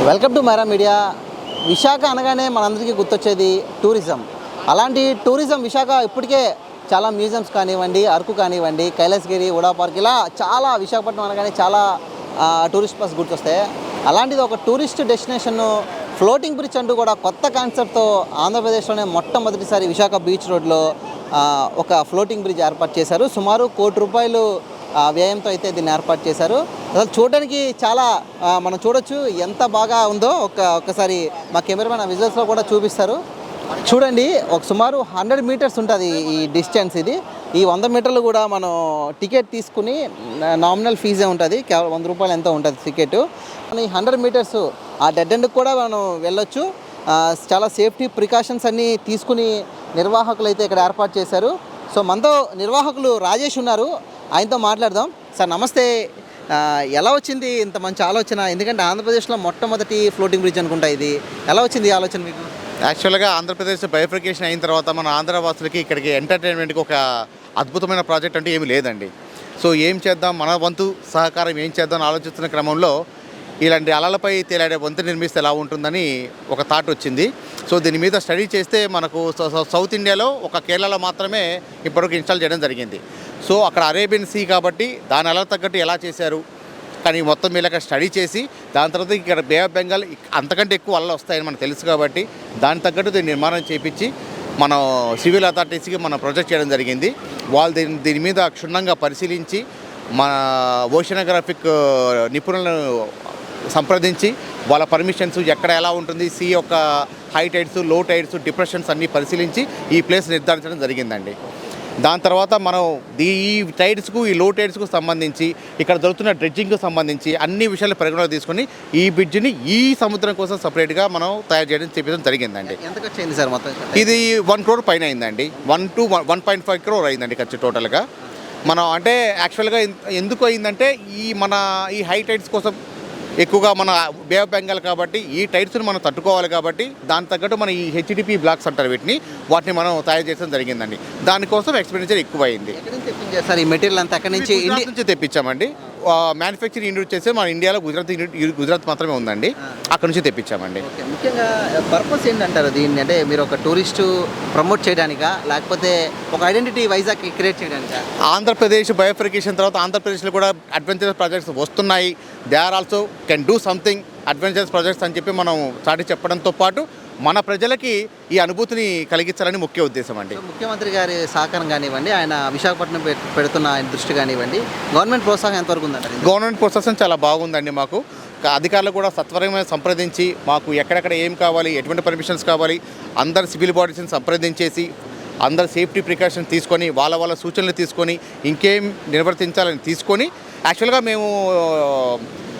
Welcome to Myra Media. Visakha అనగానే మనందరికీ గుర్తొచ్చేది టూరిజం. అలాంటి టూరిజం విశాఖ ఇప్పటికే చాలా మ్యూజియంస్ కానివ్వండి, అరకు కానివ్వండి, కైలాసగిరి, ఉడా పార్క్, ఇలా చాలా విశాఖపట్నం అనగానే చాలా టూరిస్ట్ ప్లేస్ గుర్తొస్తాయి. అలాంటిది ఒక టూరిస్ట్ డెస్టినేషన్ ఫ్లోటింగ్ బ్రిడ్జ్ అంటూ కూడా కొత్త కాన్సెప్ట్తో ఆంధ్రప్రదేశ్లోనే మొట్టమొదటిసారి విశాఖ బీచ్ రోడ్లో ఒక ఫ్లోటింగ్ బ్రిడ్జ్ ఏర్పాటు చేశారు. సుమారు ₹1 కోటి వ్యయంతో అయితే దీన్ని ఏర్పాటు చేశారు. అసలు చూడడానికి చాలా మనం చూడొచ్చు ఎంత బాగా ఉందో. ఒక్కసారి మా కెమెరామెన్ విజువల్స్లో కూడా చూపిస్తారు. చూడండి, ఒక సుమారు 100 మీటర్స్ ఉంటుంది ఈ డిస్టెన్స్. ఇది ఈ 100 మీటర్లు కూడా మనం టికెట్ తీసుకుని నామినల్ ఫీజే ఉంటుంది, కేవలం ₹100 ఎంతో ఉంటుంది టికెట్. ఈ 100 మీటర్స్ ఆ డెడ్ ఎండ్కి కూడా మనం వెళ్ళొచ్చు. చాలా సేఫ్టీ ప్రికాషన్స్ అన్నీ తీసుకుని నిర్వాహకులు అయితే ఇక్కడ ఏర్పాటు చేశారు. సో మనతో నిర్వాహకులు రాజేష్ ఉన్నారు, ఆయనతో మాట్లాడదాం. సార్ నమస్తే. ఎలా వచ్చింది ఇంత మంచి ఆలోచన? ఎందుకంటే ఆంధ్రప్రదేశ్లో మొట్టమొదటి ఫ్లోటింగ్ బ్రిడ్జ్ అనుకుంటా ఇది. ఎలా వచ్చింది ఈ ఆలోచన మీకు? యాక్చువల్గా ఆంధ్రప్రదేశ్ బైఫర్కేషన్ అయిన తర్వాత మన ఆంధ్రవాసులకి ఇక్కడికి ఎంటర్టైన్మెంట్కి ఒక అద్భుతమైన ప్రాజెక్ట్ అంటే ఏమీ లేదండి. సో ఏం చేద్దాం, మన వంతు సహకారం ఏం చేద్దాం ఆలోచిస్తున్న క్రమంలో ఇలాంటి అలలపై తేలాడే వంతు నిర్మిస్తే ఎలా ఉంటుందని ఒక థాట్ వచ్చింది. సో దీని మీద స్టడీ చేస్తే మనకు సౌత్ ఇండియాలో ఒక కేరళలో మాత్రమే ఇప్పటివరకు ఇన్స్టాల్ చేయడం జరిగింది. సో అక్కడ అరేబియన్ సీ కాబట్టి దాని అలల తగ్గట్టు ఎలా చేశారు కానీ మొత్తం మీద స్టడీ చేసి దాని తర్వాత ఇక్కడ బే ఆఫ్ బెంగాల్ అంతకంటే ఎక్కువ అలలు వస్తాయని మనకు తెలుసు కాబట్టి దాని తగ్గట్టు దీన్ని నిర్మాణం చేయించి మనం సివిల్ అథారిటీస్కి మనం ప్రొజెక్ట్ చేయడం జరిగింది. వాళ్ళు దీని మీద క్షుణ్ణంగా పరిశీలించి మన ఓషనోగ్రాఫిక్ నిపుణులను సంప్రదించి వాళ్ళ పర్మిషన్స్ ఎక్కడ ఎలా ఉంటుంది, సీ యొక్క హై టైడ్స్, లో టైడ్స్, డిప్రెషన్స్ అన్నీ పరిశీలించి ఈ ప్లేస్ నిర్ధారించడం జరిగిందండి. దాని తర్వాత మనం ఈ టైడ్స్కు, ఈ లో టైడ్స్కు సంబంధించి ఇక్కడ దొరుకుతున్న డ్రెడ్జింగ్కు సంబంధించి అన్ని విషయాలు పరిగణలోకి తీసుకొని ఈ బ్రిడ్జ్ని ఈ సముద్రం కోసం సపరేట్గా మనం తయారు చేయడం జరిగిందండి. ఎంత ఖర్చు అయింది సార్ మొత్తం? ఇది 1 crore పైన అయిందండి. 1 to 1.5 crore అయిందండి ఖర్చు టోటల్గా. మనం అంటే యాక్చువల్గా ఎందుకు అయిందంటే ఈ హై టైడ్స్ కోసం ఎక్కువగా మన బే ఆఫ్ బెంగాల్ కాబట్టి ఈ టైడ్స్ని మనం తట్టుకోవాలి కాబట్టి దాని తగ్గట్టు మన ఈ హెచ్డిపి బ్లాక్స్ అంటారు వాటిని మనం తయారు చేయడం జరిగిందండి. దానికోసం ఎక్స్పెండిచర్ ఎక్కువ అయింది. సార్ ఈ మెటీరియల్ అంతా అక్కడి నుంచి తెప్పించామండి. మ్యానుఫ్యాక్చరింగ్ యూనిట్ చేస్తే మన ఇండియాలో గుజరాత్ మాత్రమే ఉందండి, అక్కడ నుంచి తెప్పించామండి. ముఖ్యంగా పర్పస్ ఏంటంటారు దీన్ని? అంటే మీరు ఒక టూరిస్టు ప్రమోట్ చేయడానికా, లేకపోతే ఒక ఐడెంటిటీ వైజాగ్ క్రియేట్ చేయడానికా? ఆంధ్రప్రదేశ్ బయోఫికేషన్ తర్వాత ఆంధ్రప్రదేశ్లో కూడా అడ్వెంచరస్ ప్రాజెక్ట్స్ వస్తున్నాయి. They are also can do something adventurous projects అని చెప్పి మనం చాటి చెప్పడంతో పాటు మన ప్రజలకి ఈ అనుభూతిని కలిగించాలని ముఖ్య ఉద్దేశం అండి. ముఖ్యమంత్రి గారి సహకారం కానివ్వండి, ఆయన విశాఖపట్నం పెడుతున్న ఆయన దృష్టి కానివ్వండి, గవర్నమెంట్ ప్రోత్సాహం ఎంతవరకు ఉందంటారు? గవర్నమెంట్ ప్రోత్సాహం చాలా బాగుందండి. మాకు అధికారులు కూడా సత్వరమే సంప్రదించి మాకు ఎక్కడెక్కడ ఏం కావాలి, ఎటువంటి పర్మిషన్స్ కావాలి, అందరు సివిల్ బాడీస్ని సంప్రదించేసి అందరు సేఫ్టీ ప్రికాషన్స్ తీసుకొని వాళ్ళ సూచనలు తీసుకొని ఇంకేం నిర్వర్తించాలని తీసుకొని యాక్చువల్గా మేము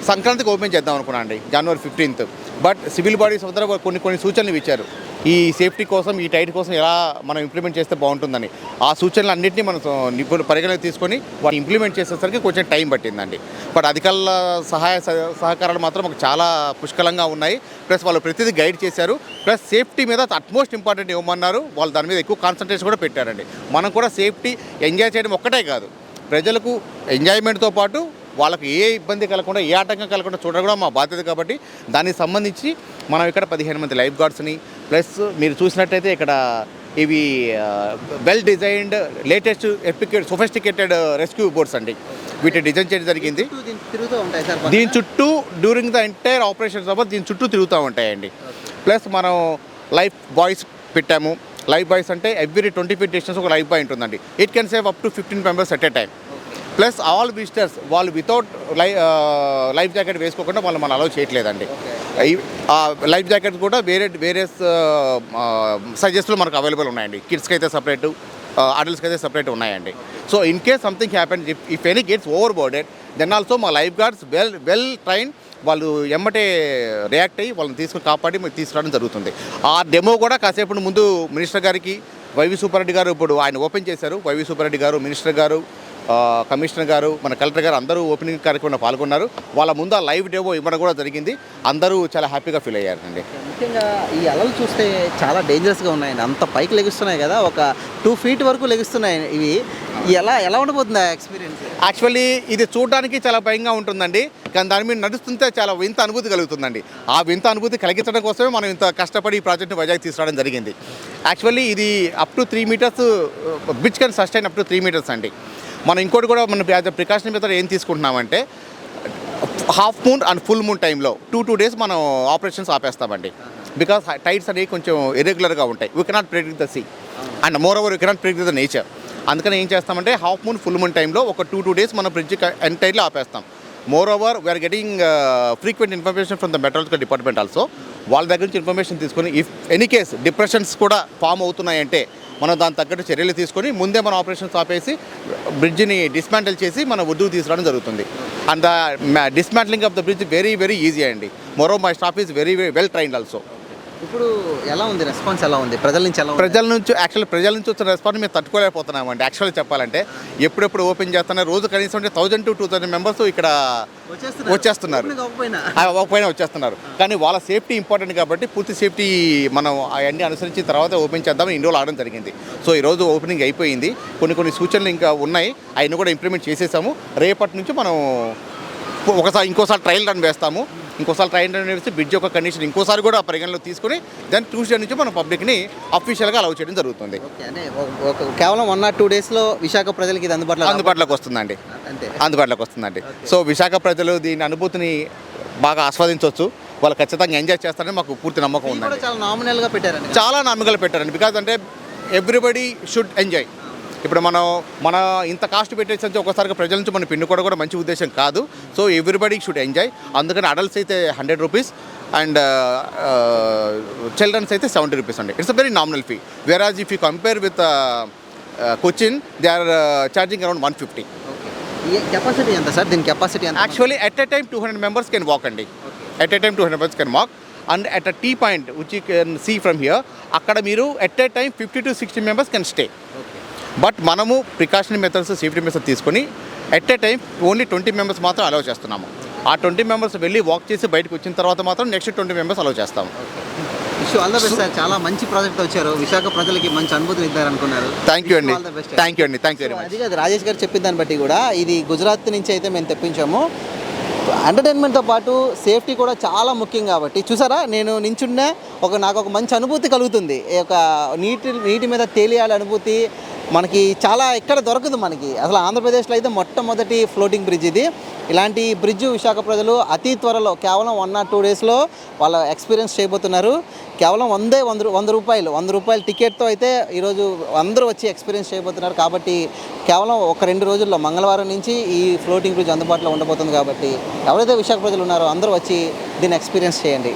సంక్రాంతికి ఓపెన్ చేద్దాం అనుకున్నాం అండి, January 15th. But civil bodies అందరూ కొన్ని సూచనలు ఇచ్చారు ఈ సేఫ్టీ కోసం, ఈ టైట్ కోసం ఎలా మనం ఇంప్లిమెంట్ చేస్తే బాగుంటుందని. ఆ సూచనలు అన్నింటినీ మనం పరిగణలోకి తీసుకొని వాటిని ఇంప్లిమెంట్ చేసేసరికి కొంచెం టైం పట్టిందండి. బట్ అధికారుల సహకారాలు మాత్రం మాకు చాలా పుష్కలంగా ఉన్నాయి. ప్లస్ వాళ్ళు ప్రతిదీ గైడ్ చేశారు. ప్లస్ సేఫ్టీ మీద అట్మోస్ట్ ఇంపార్టెంట్ ఇవ్వమన్నారు. వాళ్ళు దాని మీద ఎక్కువ కాన్సన్ట్రేషన్ కూడా పెట్టారండి. మనం కూడా సేఫ్టీ ఎంజాయ్ చేయడం ఒక్కటే కాదు, ప్రజలకు ఎంజాయ్మెంట్తో పాటు వాళ్ళకి ఏ ఇబ్బంది కలగకుండా, ఏ ఆటంకం కలగకుండా చూడడం కూడా మా బాధ్యత కాబట్టి దానికి సంబంధించి మనం ఇక్కడ 15 మంది లైఫ్ గార్డ్స్ని, ప్లస్ మీరు చూసినట్టయితే ఇక్కడ ఇవి well designed latest sophisticated rescue boats అండి, వీటిని డిజైన్ చేయడం జరిగింది. దీని చుట్టూ డ్యూరింగ్ ద ఎంటైర్ ఆపరేషన్స్ దీని చుట్టూ తిరుగుతూ ఉంటాయండి. ప్లస్ మనం లైఫ్ బాయ్స్ పెట్టాము. లైఫ్ బాయ్స్ అంటే ఎవ్రీ 20 feet డిస్టెన్స్ ఒక లైఫ్ బాయ్ ఉంటుందండి. It can save up to 15 members at a time. Plus all visitors వాళ్ళు వితౌట్ లైఫ్ జాకెట్ వేసుకోకుండా మనం అలౌ చేయట్లేదండి. లైఫ్ జాకెట్స్ కూడా వేరే సైజెస్లో మనకు అవైలబుల్ ఉన్నాయండి. కిడ్స్కి అయితే సపరేటు, అడల్ట్స్కి అయితే సపరేట్ ఉన్నాయండి. So in case something happen, if any gets over boarded, then also మా లైఫ్ గార్డ్స్ వెల్ ట్రైన్, వాళ్ళు ఎమ్మటే రియాక్ట్ అయ్యి వాళ్ళని కాపాడి తీసుకురావడం జరుగుతుంది. ఆ డెమో కూడా కాసేపు ముందు మినిస్టర్ గారికి వైవి సుబ్బారెడ్డి గారు ఇప్పుడు ఆయన ఓపెన్ చేశారు. వైవి సుబ్బారెడ్డి గారు, మినిస్టర్ గారు, కమిషనర్ గారు, మన కలెక్టర్ గారు అందరూ ఓపెనింగ్ కార్యక్రమంలో పాల్గొన్నారు. వాళ్ళ ముందు ఆ లైవ్ డెమో ఇవ్వడం కూడా జరిగింది. అందరూ చాలా హ్యాపీగా ఫీల్ అయ్యారండి. ముఖ్యంగా ఈ అలలు చూస్తే చాలా డేంజరస్గా ఉన్నాయండి. అంత పైకి లెగుస్తున్నాయి కదా, ఒక 2 feet వరకు లెగుస్తున్నాయి ఇవి. ఎలా ఉండబోతుంది ఆ ఎక్స్పీరియన్స్? యాక్చువల్లీ ఇది చూడడానికి చాలా భయంగా ఉంటుందండి, కానీ దాని మీద నడుస్తుంటే చాలా వింత అనుభూతి కలుగుతుందండి. ఆ వింత అనుభూతి కలిగించడం కోసమే మనం ఇంత కష్టపడి ఈ ప్రాజెక్ట్ని వైజాగ్ తీసుకురావడం జరిగింది. యాక్చువల్లీ ఇది up to 3 meters, bridge can sustain up to 3 meters అండి. మనం ఇంకోటి కూడా మనం యాజ్ అ ప్రికాషన్ మెథడ్ ఏం తీసుకుంటున్నామంటే half moon and full moon టైంలో 2 days మనం ఆపరేషన్స్ ఆపేస్తామండి. బికాస్ టైడ్స్ అనేవి కొంచెం ఇర్రెగ్యులర్గా ఉంటాయి. We cannot predict the sea and moreover we cannot predict the nature. అందుకని ఏం చేస్తామంటే హాఫ్ మూన్ ఫుల్ మూన్ టైంలో ఒక 2 days మనం బ్రిడ్జ్ ఎంటైర్లో ఆపేస్తాం. Moreover we are getting frequent information from the meteorological department also. వాళ్ళ దగ్గర నుంచి ఇన్ఫర్మేషన్ తీసుకొని ఇఫ్ ఎనీ కేస్ డిప్రెషన్స్ కూడా ఫామ్ అవుతున్నాయంటే మనం దాని తగ్గట్టు చర్యలు తీసుకొని ముందే మన ఆపరేషన్స్ ఆపేసి బ్రిడ్జ్ని డిస్మాంటిల్ చేసి మన ఒడ్డుకు తీసుకురావడం జరుగుతుంది. And the dismantling of the bridge very easy అండి. More my staff is very well trained also. ఇప్పుడు ఎలా ఉంది రెస్పాన్స్, ఎలా ఉంది ప్రజల నుంచి? ప్రజల నుంచి వచ్చిన రెస్పాన్స్ మేము తట్టుకోలేకపోతున్నామండి. యాక్చువల్గా చెప్పాలంటే ఎప్పుడెప్పుడు ఓపెన్ చేస్తున్నా రోజు కనీసం 1000 to 2000 members ఇక్కడ వచ్చేస్తున్నారు, పైన వచ్చేస్తున్నారు. కానీ వాళ్ళ సేఫ్టీ ఇంపార్టెంట్ కాబట్టి పూర్తి సేఫ్టీ మనం అవన్నీ అనుసరించి తర్వాత ఓపెన్ చేద్దామని ఇన్ని రోజులు ఆడడం జరిగింది. సో ఈరోజు ఓపెనింగ్ అయిపోయింది. కొన్ని సూచనలు ఇంకా ఉన్నాయి, అవన్నీ కూడా ఇంప్లిమెంట్ చేసేసాము. రేపటి నుంచి మనం ఇంకోసారి ట్రయల్ రన్ వేస్తాము. ఇంకోసారి ట్రైన్ వేసి బ్రిడ్జ్ యొక్క కండిషన్ ఇంకోసారి కూడా పరిగణలో తీసుకుని దెన్ ట్యూస్డే నుంచి మనం పబ్లిక్ని అఫీషియల్గా అలౌ చేయడం జరుగుతుంది. కేవలం 1 or 2 daysలో విశాఖ ప్రజలకి ఇది అందుబాటులోకి వస్తుందండి. సో విశాఖ ప్రజలు దీని అనుభూతిని బాగా ఆస్వాదించవచ్చు. వాళ్ళు ఖచ్చితంగా ఎంజాయ్ చేస్తారని మాకు పూర్తి నమ్మకం ఉందండి. చాలా నామినల్గా పెట్టారండి. బికాజ్ అంటే ఎవ్రీబడి షుడ్ ఎంజాయ్. ఇప్పుడు మన ఇంత కాస్ట్ పెట్టేసి ఒకసారిగా ప్రజల నుంచి మనం పిన్నుకోవడం కూడా మంచి ఉద్దేశం కాదు. So everybody should enjoy. అందుకని అడల్ట్స్ అయితే 100 rupees అండ్ చిల్డ్రన్స్ అయితే 70 rupees అండి. It's a very nominal fee. Whereas if you compare with Cochin they are charging around 150. Capacity ఎంత సార్? దీని కెపాసిటీ ఎంత? Actually at a time 200 members can walk అండి. At a time 200 members can walk. And at a T point which you can see from here, అక్కడ మీరు at a time 50 to 60 members can stay. But మనము precautionary methods, safety methods తీసుకొని at a time only 20 members మాత్రం allow చేస్తున్నాము. ఆ 20 members వెళ్ళి walk చేసి బయటకు వచ్చిన తర్వాత మాత్రం నెక్స్ట్ 20 members అలౌ చేస్తాము. All the best sir. చాలా మంచి ప్రాజెక్ట్ వచ్చారు, విశాఖ ప్రజలకి మంచి అనుభూతిని ఇద్దారనుకున్నారు. Thank you very much. అది కాదు, రాజేష్ గారు చెప్పిన దాన్ని బట్టి కూడా ఇది గుజరాత్ నుంచి అయితే మేము తెప్పించాము. ఎంటర్టైన్మెంట్తో పాటు సేఫ్టీ కూడా చాలా ముఖ్యం కాబట్టి చూసారా, నేను నించున్నా నాకు ఒక మంచి అనుభూతి కలుగుతుంది. ఒక నీటి మీద తేలియాలి అనుభూతి మనకి చాలా ఎక్కడ దొరకదు. మనకి అసలు ఆంధ్రప్రదేశ్లో అయితే మొట్టమొదటి ఫ్లోటింగ్ బ్రిడ్జ్ ఇది. ఇలాంటి బ్రిడ్జ్ విశాఖ ప్రజలు అతి త్వరలో కేవలం 1 or 2 daysలో వాళ్ళ ఎక్స్పీరియన్స్ చేయబోతున్నారు. కేవలం 100 రూపాయల టికెట్తో అయితే ఈరోజు అందరూ వచ్చి ఎక్స్పీరియన్స్ చేయబోతున్నారు. కాబట్టి కేవలం 1-2 రోజుల్లో మంగళవారం నుంచి ఈ ఫ్లోటింగ్ బ్రిడ్జ్ అందుబాటులో ఉండబోతుంది. కాబట్టి ఎవరైతే విశాఖ ప్రజలు ఉన్నారో అందరూ వచ్చి దీన్ని ఎక్స్పీరియన్స్ చేయండి.